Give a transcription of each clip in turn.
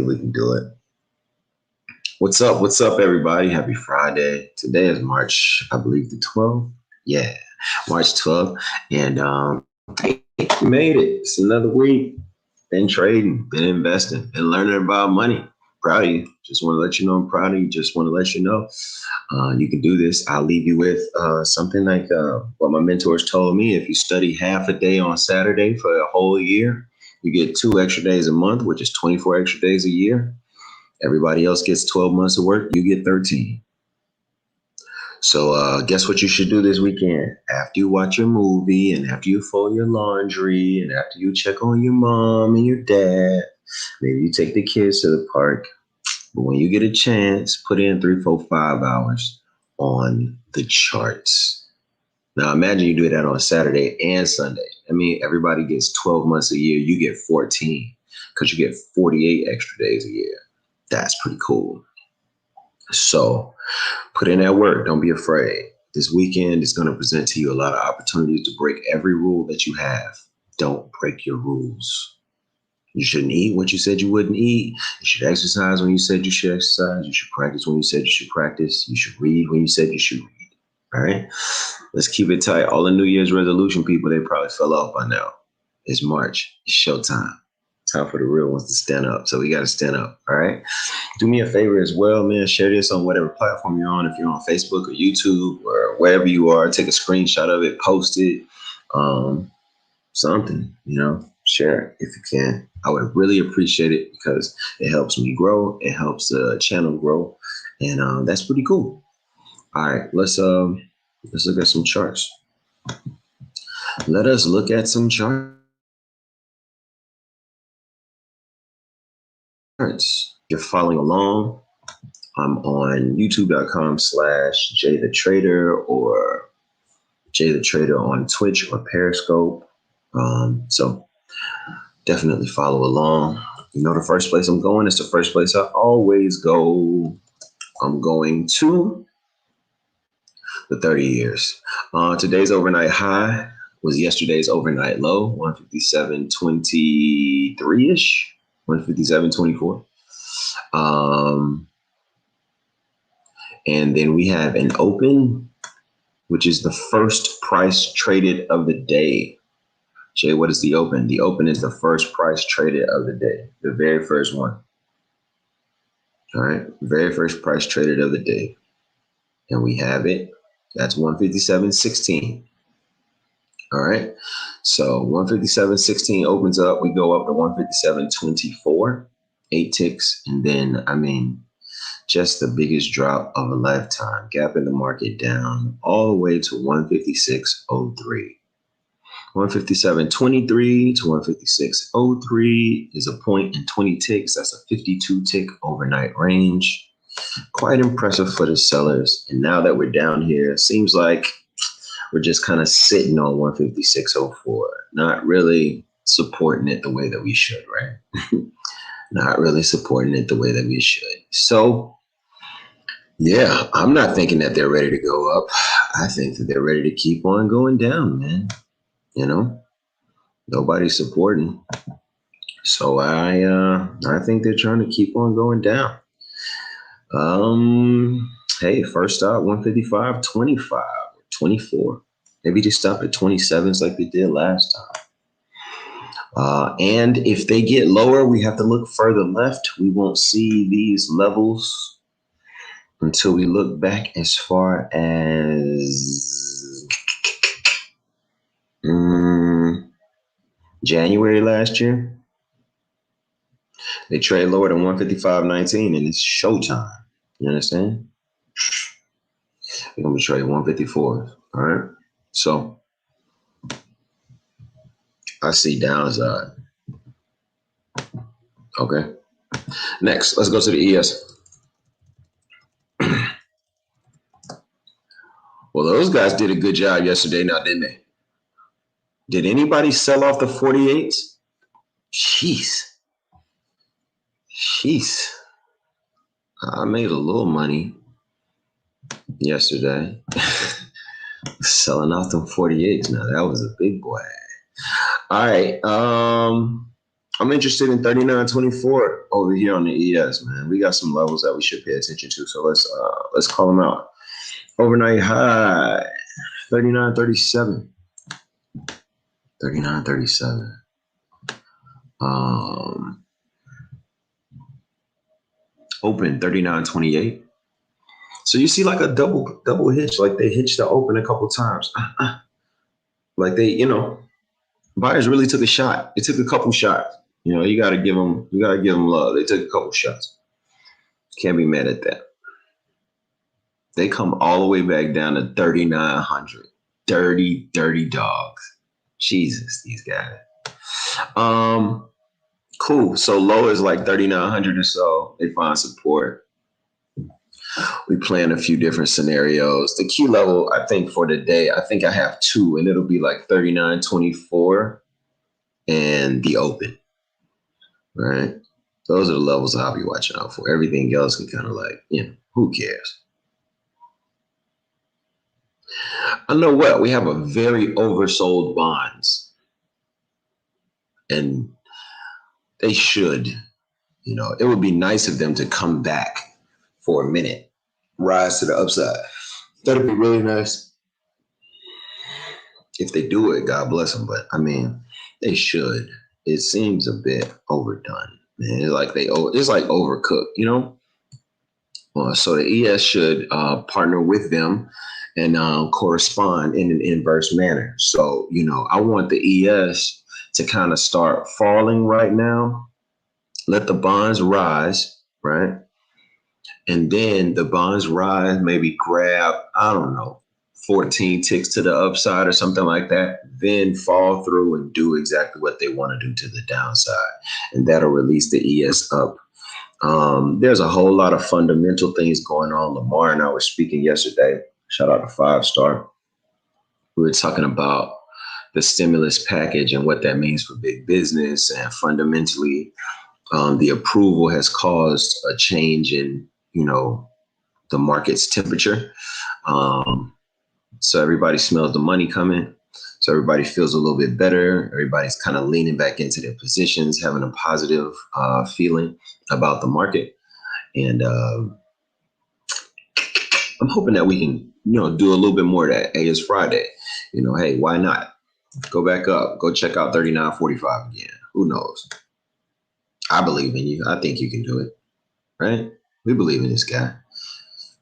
we can do it. What's up? What's up, everybody? Happy Friday. Today is March, I believe, the 12th. Yeah, March 12th. And hey, we made it. It's another week. Been trading, been investing, been learning about money. Proud of you. Just want to let you know I'm proud of you. Just want to let you know you can do this. I'll leave you with something like what my mentors told me. If you study half a day on Saturday for a whole year, you get 2 extra days a month, which is 24 extra days a year. Everybody else gets 12 months of work. You get 13. So guess what you should do this weekend? After you watch your movie and after you fold your laundry and after you check on your mom and your dad, maybe you take the kids to the park. But when you get a chance, put in 3, 4, 5 hours on the charts. Now imagine you do that on Saturday and Sunday. I mean, everybody gets 12 months a year. You get 14 because you get 48 extra days a year. That's pretty cool. So put in that work. Don't be afraid. This weekend is going to present to you a lot of opportunities to break every rule that you have. Don't break your rules. You shouldn't eat what you said you wouldn't eat. You should exercise when you said you should exercise. You should practice when you said you should practice. You should read when you said you should read. All right? Let's keep it tight. All the New Year's resolution people, they probably fell off by now. It's March. It's showtime. Time for the real ones to stand up. So we got to stand up. All right. Do me a favor as well, man. Share this on whatever platform you're on. If you're on Facebook or YouTube or wherever you are, take a screenshot of it, post it, something, share it if you can. I would really appreciate it because it helps me grow. It helps the channel grow. And that's pretty cool. All right. Let's look at some charts. Let us look at some charts. You're following along. I'm on youtube.com/Jay the Trader or Jay the Trader on Twitch or Periscope. So definitely follow along. The first place I'm going is the first place I always go. I'm going to the 30 years. Today's overnight high was yesterday's overnight low, 157.23-ish. 157.24. And then we have an open, which is the first price traded of the day. Jay, what is the open? The open is the first price traded of the day, the very first one. All right, very first price traded of the day. And we have it. That's 157.16. All right. So 157.16 opens up. We go up to 157.24, 8 ticks. And then, just the biggest drop of a lifetime. Gap in the market down all the way to 156.03. 157.23 to 156.03 is a point and 20 ticks. That's a 52 tick overnight range. Quite impressive for the sellers. And now that we're down here, it seems like we're just kind of sitting on 156.04, not really supporting it the way that we should, right? Not really supporting it the way that we should. So, yeah, I'm not thinking that they're ready to go up. I think that they're ready to keep on going down, man. Nobody's supporting. So I think they're trying to keep on going down. Hey, first stop 155.25 or 24. Maybe just stop at 27s like we did last time. And if they get lower, we have to look further left. We won't see these levels until we look back as far as January last year. They trade lower than 155.19 and it's showtime. You understand? We're going to trade 154. All right. So I see downside. Okay. Next, let's go to the ES. Well, those guys did a good job yesterday now, didn't they? Did anybody sell off the 48s? Jeez. I made a little money yesterday. Selling off them 48s now. That was a big boy. All right. I'm interested in 39.24 over here on the ES, man. We got some levels that we should pay attention to. So let's call them out. Overnight high, 39.37. 39.37. Open 39.28. So you see like a double hitch, like they hitched the open a couple times. Like buyers really took a shot. It took a couple shots. You gotta give them love. They took a couple shots. Can't be mad at that. They come all the way back down to 3,900. Dirty, dirty dogs. Jesus, these guys. Cool. So low is like 3,900 or so. They find support. We plan a few different scenarios. The key level, I think, for the day, I think I have two, and it'll be like 39.24 and the open. Right? Those are the levels I'll be watching out for. Everything else can kind of who cares? I know what, we have a very oversold bonds. And they should, it would be nice of them to come back for a minute, rise to the upside. That'd be really nice. If they do it, God bless them. But I mean, they should. It seems a bit overdone, man. It's like overcooked, So the ES should partner with them and correspond in an inverse manner. So, I want the ES to kind of start falling right now. Let the bonds rise, right? And then the bonds rise, maybe grab, 14 ticks to the upside or something like that, then fall through and do exactly what they want to do to the downside. And that'll release the ES up. There's a whole lot of fundamental things going on. Lamar and I were speaking yesterday. Shout out to 5-Star. We were talking about the stimulus package and what that means for big business. And fundamentally, the approval has caused a change in, the market's temperature. So everybody smells the money coming. So everybody feels a little bit better. Everybody's kind of leaning back into their positions, having a positive feeling about the market. And I'm hoping that we can, do a little bit more of that. Hey, it's Friday. Hey, why not? Go back up. Go check out 39.45 again. Who knows? I believe in you. I think you can do it. Right? We believe in this guy.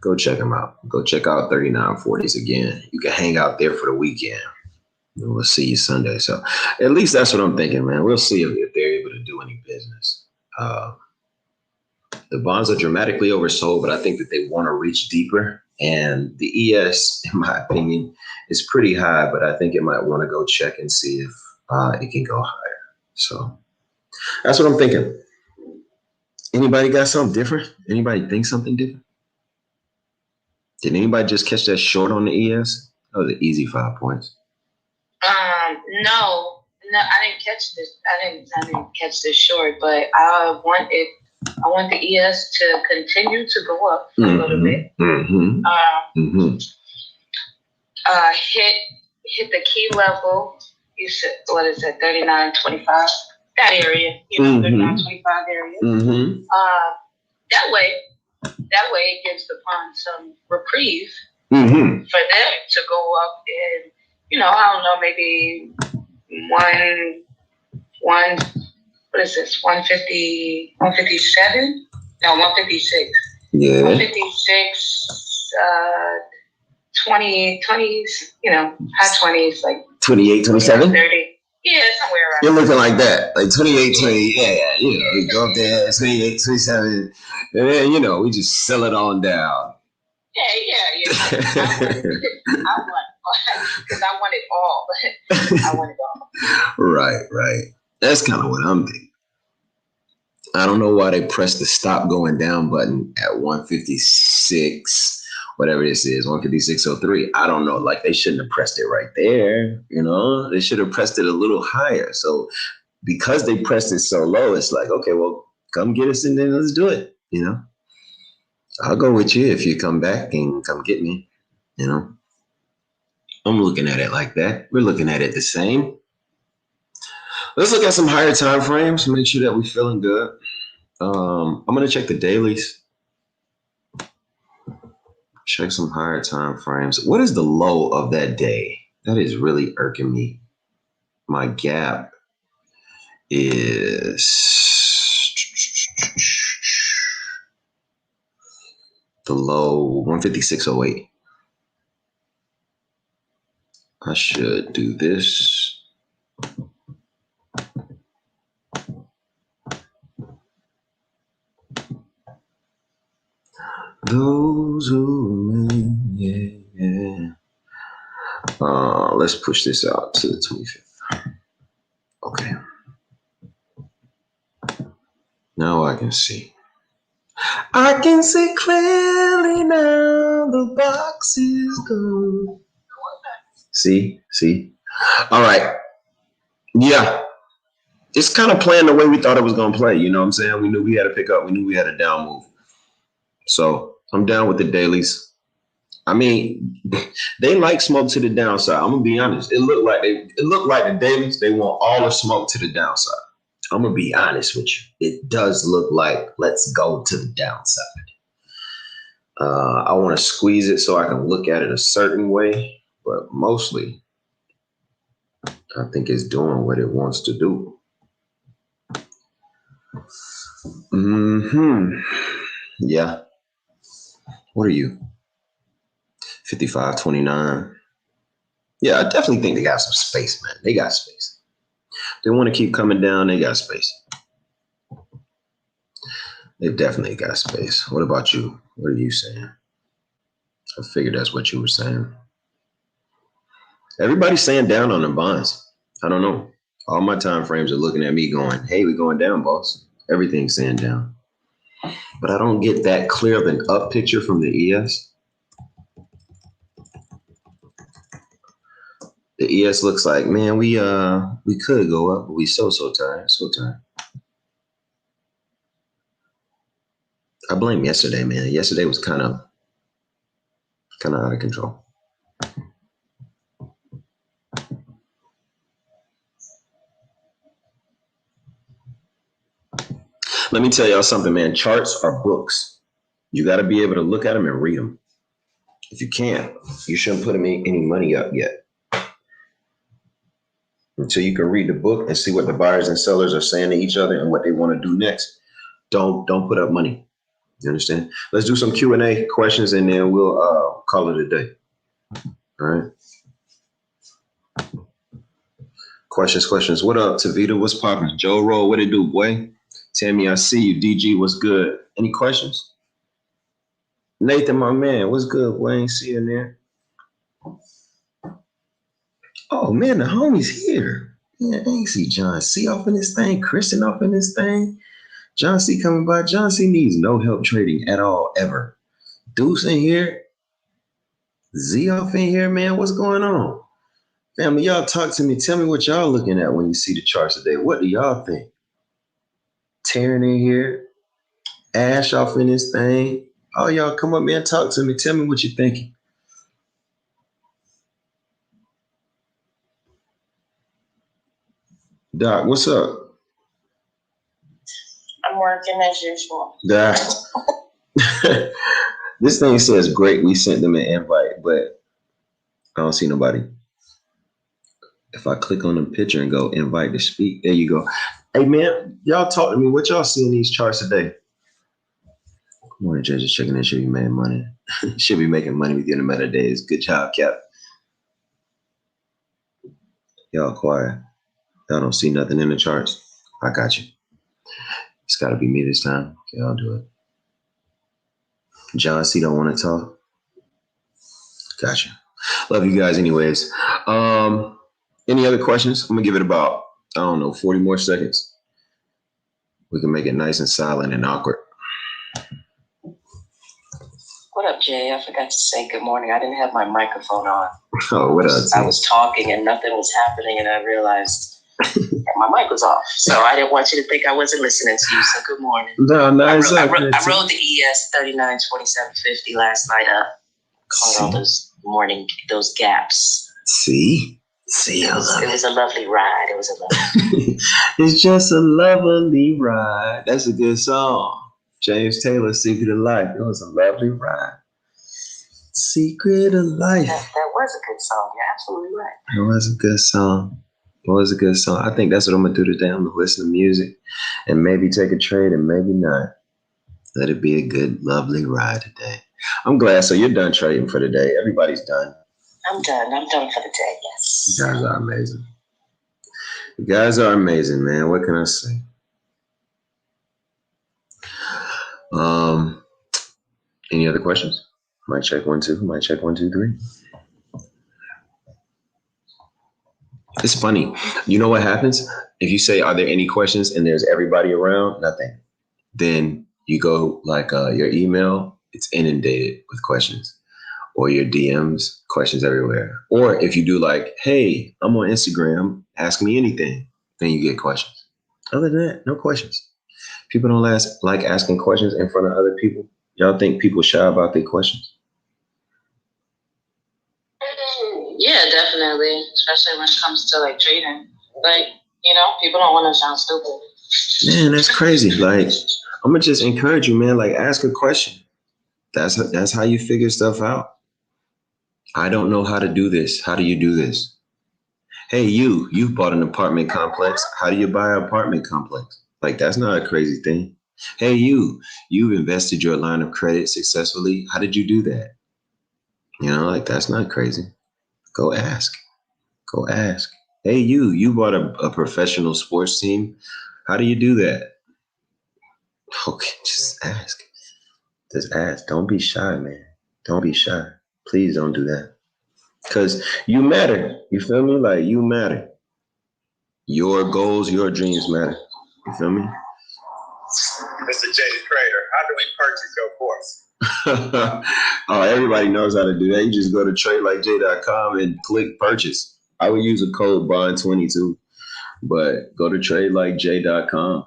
Go check him out. Go check out 39.40s again. You can hang out there for the weekend. We'll see you Sunday. So at least that's what I'm thinking, man. We'll see if they're able to do any business. The bonds are dramatically oversold, but I think that they want to reach deeper. And the ES, in my opinion, is pretty high, but I think it might want to go check and see if it can go higher. So that's what I'm thinking. Anybody got something different? Anybody think something different? Did anybody just catch that short on the ES? That was an easy 5 points. No, I didn't catch this. I didn't catch this short, but I want the ES to continue to go up a little bit. Hit the key level. You said, what is it, 39.25? That area, 39.25 area. That way it gives the bond some reprieve for them to go up in, I don't know, maybe what is this, 150, 157? No, 156. Yeah. 156, 20s, high 20s, like 28, 27? 30. Yeah, somewhere around. You're looking like that, like 28, 20, yeah, you go up there, 28, 27, and then, we just sell it on down. Yeah. I want it all. I want it all. Right. That's kind of what I'm thinking. I don't know why they pressed the stop going down button at 156, whatever this is, 156.03. I don't know. Like, they shouldn't have pressed it right there. They should have pressed it a little higher. So because they pressed it so low, it's like, okay, well, come get us and then let's do it. I'll go with you if you come back and come get me. I'm looking at it like that. We're looking at it the same. Let's look at some higher time frames. Make sure that we're feeling good. I'm gonna check the dailies. Check some higher time frames. What is the low of that day? That is really irking me. My gap is the low 156.08. I should do this. Those who yeah. Let's push this out to the 25th. Okay. Now I can see. I can see clearly now. The box is gone. See? All right. Yeah. It's kind of playing the way we thought it was going to play. You know what I'm saying? We knew we had to pick up. We knew we had a down move. So I'm down with the dailies. I mean, they like smoke to the downside. I'm gonna be honest. It looked like the dailies. They want all the smoke to the downside. I'm gonna be honest with you. It does look like let's go to the downside. I want to squeeze it so I can look at it a certain way, but mostly, I think it's doing what it wants to do. Yeah. What are you? 55.29. Yeah, I definitely think they got some space, man. They got space. They want to keep coming down. They got space. They've definitely got space. What about you? What are you saying? I figured that's what you were saying. Everybody's saying down on the bonds. I don't know. All my time frames are looking at me going, hey, we're going down, boss. Everything's saying down. But I don't get that clear of an up picture from the ES. The ES looks like, man, we could go up, but we so tired. I blame yesterday, man. Yesterday was kind of out of control. Let me tell y'all something, man. Charts are books. You got to be able to look at them and read them. If you can't, you shouldn't put any money up yet. Until you can read the book and see what the buyers and sellers are saying to each other and what they want to do next, don't put up money. You understand? Let's do some Q&A questions and then we'll call it a day. All right. Questions. What up, Tavita? What's poppin'? Joe Roll, what it do, boy? Tammy, I see you. DG, what's good? Any questions? Nathan, my man, what's good, boy? Ain't see you there. Oh, man, the homie's here. Yeah, I ain't see John C off in this thing, Christian off in this thing. John C coming by. John C needs no help trading at all, ever. Deuce in here. Z off in here, man. What's going on? Family, y'all talk to me. Tell me what y'all looking at when you see the charts today. What do y'all think? Taryn in here. Ash off in this thing. Oh, y'all come up, man. Talk to me. Tell me what you're thinking. Doc, what's up? I'm working as usual. Doc. This thing says great. We sent them an invite, but I don't see nobody. If I click on the picture and go invite to speak, there you go. Hey, man, y'all talk to me. What y'all see in these charts today? Good morning, Judge. Checking in. Should be making money. Should be making money within a matter of days. Good job, Cap. Y'all quiet. Y'all don't see nothing in the charts. I got you. It's got to be me this time. Okay, I'll do it. John C. don't want to talk. Gotcha. Love you guys anyways. Any other questions? I'm going to give it about, 40 more seconds. We can make it nice and silent and awkward. What up, Jay? I forgot to say good morning. I didn't have my microphone on. Oh, what up, I was talking and nothing was happening, and I realized my mic was off. So I didn't want you to think I wasn't listening to you. So good morning. No, I rode the ES 39.2750 last night up. Caught all those gaps. See? See, it was a lovely ride. It was a lovely. It's just a lovely ride. That's a good song. James Taylor, Secret of Life. It was a lovely ride. Secret of Life. That was a good song. You're absolutely right. It was a good song. It was a good song. I think that's what I'm gonna do today. I'm gonna listen to music and maybe take a trade and maybe not. Let it be a good, lovely ride today. I'm glad. So you're done trading for today. Everybody's done. I'm done. I'm done for the day. Yes. You guys are amazing. You guys are amazing, man. What can I say? Any other questions? Might check 1, 2. Might check 1, 2, 3. It's funny. You know what happens? If you say, are there any questions? And there's everybody around, nothing. Then you go like your email, it's inundated with questions. Or your DMs, questions everywhere. Or if you do like, hey, I'm on Instagram, ask me anything, then you get questions. Other than that, no questions. People don't like asking questions in front of other people. Y'all think people shy about their questions? Yeah, definitely. Especially when it comes to like trading. Like, people don't want to sound stupid. Man, that's crazy. Like, I'm gonna just encourage you, man. Like, ask a question. That's how you figure stuff out. I don't know how to do this. How do you do this? Hey, you've bought an apartment complex. How do you buy an apartment complex? Like, that's not a crazy thing. Hey, you've invested your line of credit successfully. How did you do that? Like, that's not crazy. Go ask. Go ask. Hey, you bought a professional sports team. How do you do that? Okay, just ask. Just ask. Don't be shy, man. Don't be shy. Please don't do that. Because you matter. You feel me? Like, you matter. Your goals, your dreams matter. You feel me? Mr. J the Trader, how do we purchase your course? Oh, everybody knows how to do that. You just go to tradelikej.com and click purchase. I would use a code BOND22, but go to tradelikej.com.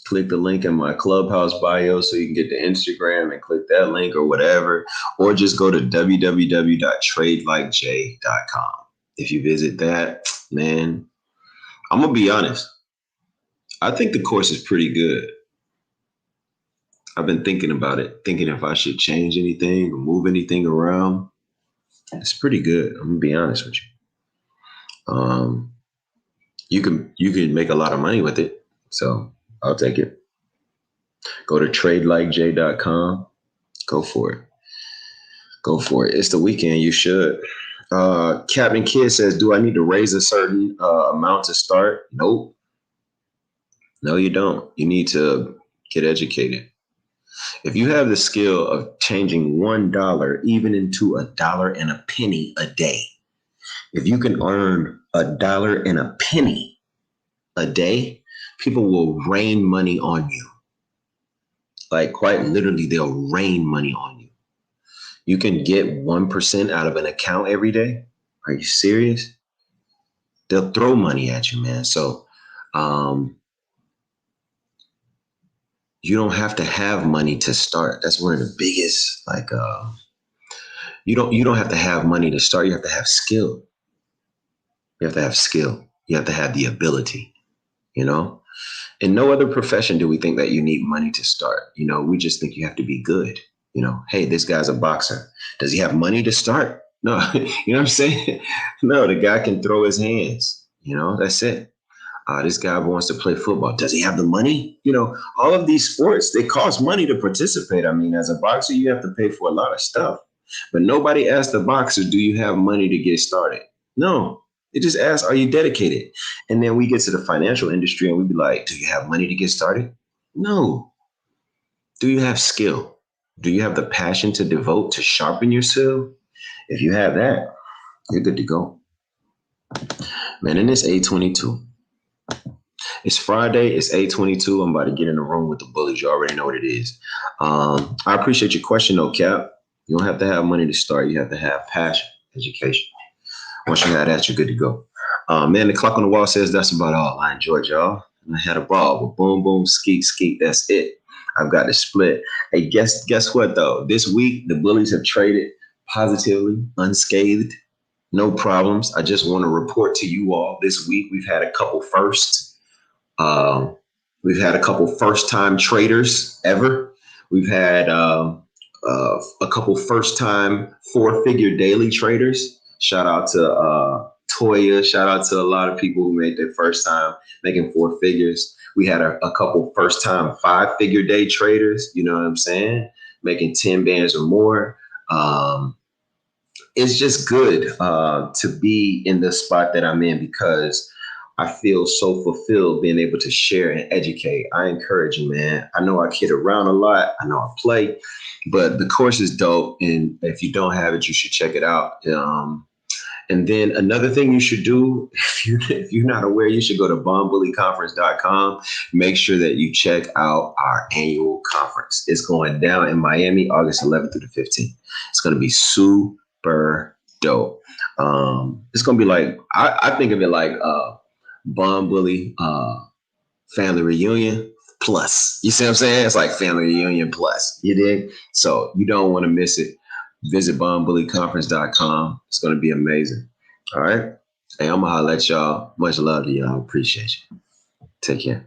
Click the link in my Clubhouse bio so you can get to Instagram and click that link or whatever, or just go to www.tradelikej.com. If you visit that, man, I'm going to be honest. I think the course is pretty good. I've been thinking about it, thinking if I should change anything or move anything around. It's pretty good. I'm gonna be honest with you. You can make a lot of money with it, so I'll take it. Go to tradelikej.com. Go for it. Go for it. It's the weekend. You should. Captain Kid says, "Do I need to raise a certain amount to start?" Nope. No, you don't. You need to get educated. If you have the skill of changing $1 even into $1.01 a day, if you can earn $1.01 a day, people will rain money on you. Like, quite literally, they'll rain money on you. You can get 1% out of an account every day. Are you serious? They'll throw money at you, man. So, you don't have to have money to start. That's one of the biggest, you don't have to have money to start. You have to have skill. You have to have skill. You have to have the ability, In no other profession do we think that you need money to start. We just think you have to be good. Hey, this guy's a boxer. Does he have money to start? No, you know what I'm saying? No, the guy can throw his hands. That's it. This guy wants to play football. Does he have the money? All of these sports, they cost money to participate. I mean, as a boxer, you have to pay for a lot of stuff. But nobody asks the boxer, do you have money to get started? No, they just ask, are you dedicated? And then we get to the financial industry and we be like, do you have money to get started? No. Do you have skill? Do you have the passion to devote to sharpen your skill? If you have that, you're good to go. Man, and it's 8:22. It's Friday. It's 8:22. I'm about to get in the room with the bullies. You already know what it is. I appreciate your question, though, Cap. You don't have to have money to start. You have to have passion, education. Once you have that, you're good to go. Man, the clock on the wall says that's about all. I enjoyed y'all. And I had a ball. But boom, boom, skeet, skeet. That's it. I've got the split. Hey, guess what, though? This week, the bullies have traded positively, unscathed. No problems. I just want to report to you all this week we've had a couple firsts. We've had a couple first-time traders ever. We've had a couple first-time four-figure daily traders. Shout out to Toya. Shout out to a lot of people who made their first time making four figures. We had a couple first-time five-figure day traders. You know what I'm saying? Making 10 bands or more. It's just good to be in the spot that I'm in because I feel so fulfilled being able to share and educate. I encourage you, man. I know I kid around a lot. I know I play, but the course is dope. And if you don't have it, you should check it out. And then another thing you should do, if you're not aware, you should go to bombullyconference.com. Make sure that you check out our annual conference. It's going down in Miami, August 11th through the 15th. It's going to be super dope. It's going to be like, I think of it like Bomb Bully family reunion plus. You see what I'm saying? It's like family reunion plus. You dig? So you don't want to miss it. Visit bombullyconference.com. It's going to be amazing. All right. Hey, I'm going to holler at y'all. Much love to y'all. Appreciate you. Take care.